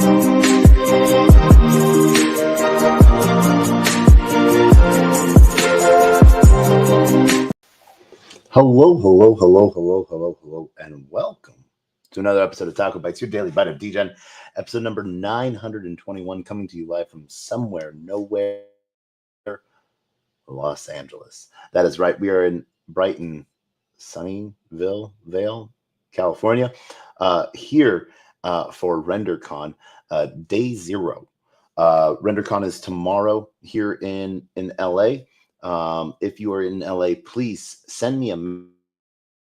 Hello, and welcome to another episode of TacoBytes, your daily bite of Degen, episode number 921, coming to you live from somewhere, nowhere, Los Angeles. That is right. We are in Brighton, Sunnyvale, Vale, California, here for RenderCon, day 0. RenderCon is tomorrow here in LA. If you are in LA, please send me a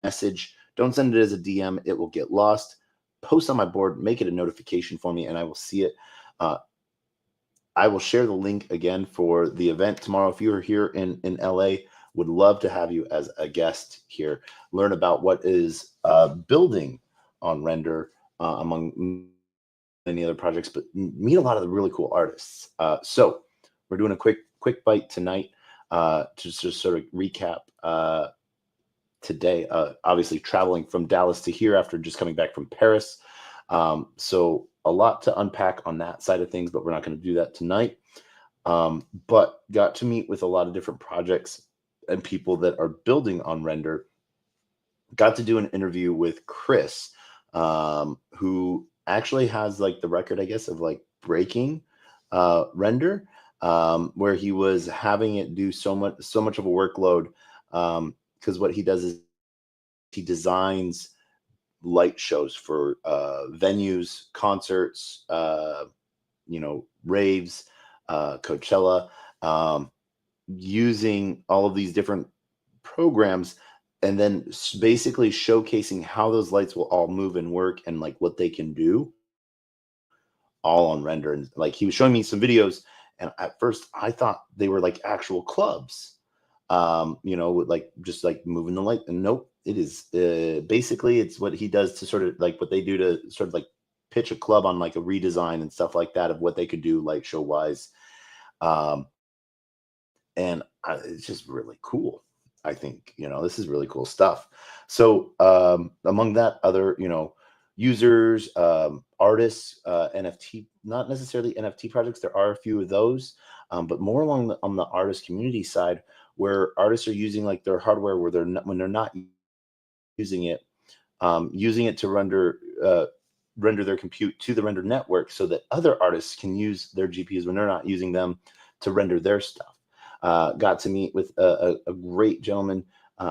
message. Don't send it as a DM. It will get lost. Post on my board, make it a notification for me, and I will see it. I will share the link again for the event tomorrow. If you are here in LA, would love to have you as a guest here. Learn about what is building on Render among many other projects, but meet a lot of the really cool artists. So we're doing a quick bite tonight to just sort of recap today. Obviously traveling from Dallas to here after just coming back from Paris. So a lot to unpack on that side of things, but we're not going to do that tonight. But got to meet with a lot of different projects and people that are building on Render. Got to do an interview with Chris, who actually has like the record, I guess, of like breaking Render, where he was having it do so much of a workload. Because what he does is he designs light shows for venues, concerts, raves, Coachella, using all of these different programs, and then basically showcasing how those lights will all move and work and like what they can do all on Render. And like he was showing me some videos, and at first I thought they were like actual clubs, with like just like moving the light, and nope, it is basically it's what he does to sort of like what they do to sort of like pitch a club on like a redesign and stuff like that of what they could do light show wise. And it's just really cool. I think, this is really cool stuff. So among that, other, users, artists, NFT, not necessarily NFT projects. There are a few of those, but more on the artist community side, where artists are using like their hardware where when they're not using it to render their compute to the Render network, so that other artists can use their GPUs when they're not using them to render their stuff. Got to meet with a great gentleman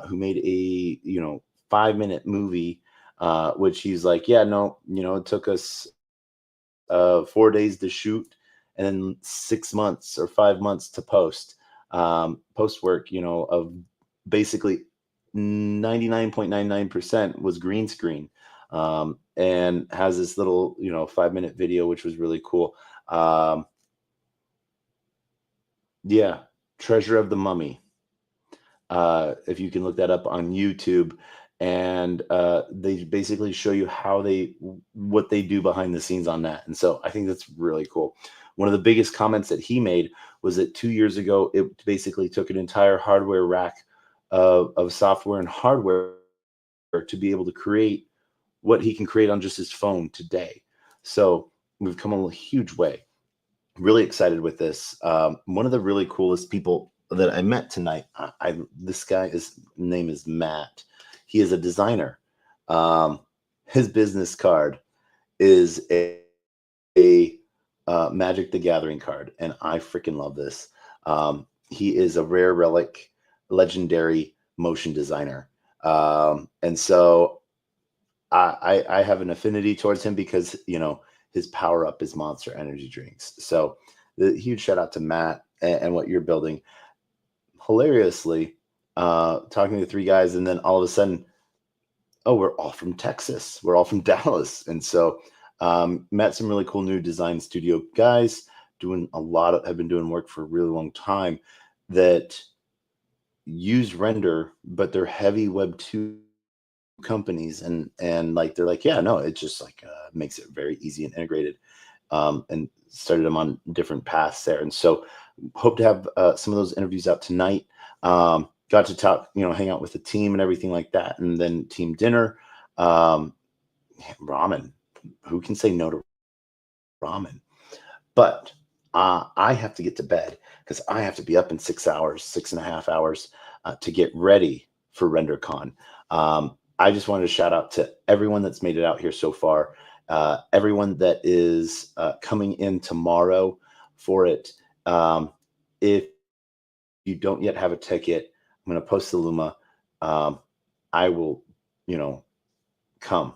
who made a 5-minute movie, which he's like, yeah, no, it took us 4 days to shoot and then 6 months or 5 months to post work, of basically 99.99% was green screen, and has this little 5-minute video, which was really cool. Yeah, Treasure of the Mummy, if you can look that up on YouTube. And they basically show you what they do behind the scenes on that. And so I think that's really cool. One of the biggest comments that he made was that 2 years ago, it basically took an entire hardware rack of software and hardware to be able to create what he can create on just his phone today. So we've come a huge way. Really excited with this. One of the really coolest people that I met tonight, this guy, his name is Matt. He is a designer. His business card is a Magic the Gathering card, and I freaking love this. He is a rare relic, legendary motion designer, and so I have an affinity towards him because his power up is Monster Energy drinks. So the huge shout out to Matt and what you're building. Hilariously, talking to 3 guys, and then all of a sudden, oh, we're all from Texas. We're all from Dallas. And so met some really cool new design studio guys have been doing work for a really long time that use Render, but they're heavy Web 2 companies. And like, they're like, yeah, no, it just like makes it very easy and integrated, and started them on different paths there. And so hope to have some of those interviews out tonight. Got to talk, hang out with the team and everything like that. And then team dinner, ramen. Who can say no to ramen. But I have to get to bed because I have to be up in 6 hours, 6.5 hours to get ready for RenderCon. I just wanted to shout out to everyone that's made it out here so far, everyone that is coming in tomorrow for it. If you don't yet have a ticket, I'm going to post the Luma. I will, you know, come.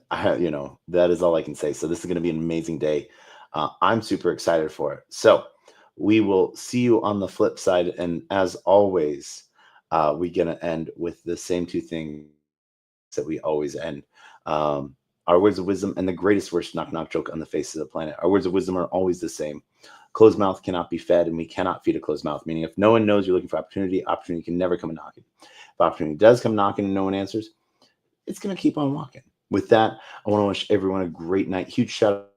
That is all I can say. So this is going to be an amazing day. I'm super excited for it. So we will see you on the flip side. And as always, we're going to end with the same two things that we always end. Our words of wisdom and the greatest worst knock knock joke on the face of the planet. Our words of wisdom are always the same. Closed mouth cannot be fed, and we cannot feed a closed mouth. Meaning, if no one knows you're looking for opportunity, opportunity can never come knocking. If opportunity does come knocking and no one answers, it's going to keep on walking. With that, I want to wish everyone a great night. Huge shout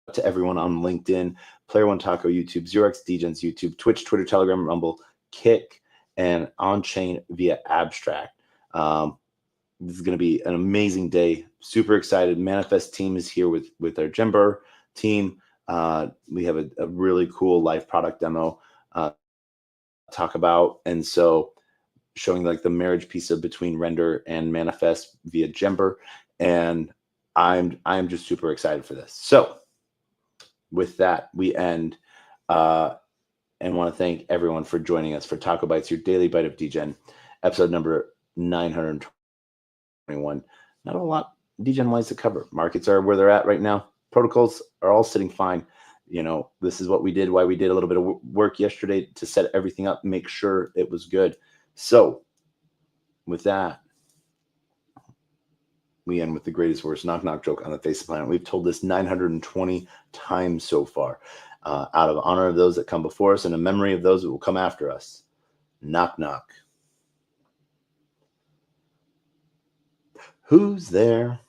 out to everyone on LinkedIn, Player One Taco YouTube, Xerox Degens YouTube, Twitch, Twitter, Telegram, Rumble, Kick, and on chain via Abstract. This is going to be an amazing day. Super excited. Manifest team is here with our Gember team. We have a really cool live product demo talk about, and so showing like the marriage piece of between render and manifest via Gember, and I'm just super excited for this. So with that, we end and want to thank everyone for joining us for TacoBytes, your daily bite of Degen, episode number 921. Not a lot Degen wise to cover. Markets are where they're at right now. Protocols are all sitting fine. This is what we did, why we did a little bit of work yesterday to set everything up, make sure it was good. So with that, we end with the greatest worst knock knock joke on the face of the planet. We've told this 920 times so far. Out of honor of those that come before us and in memory of those that will come after us. Knock knock. Who's there?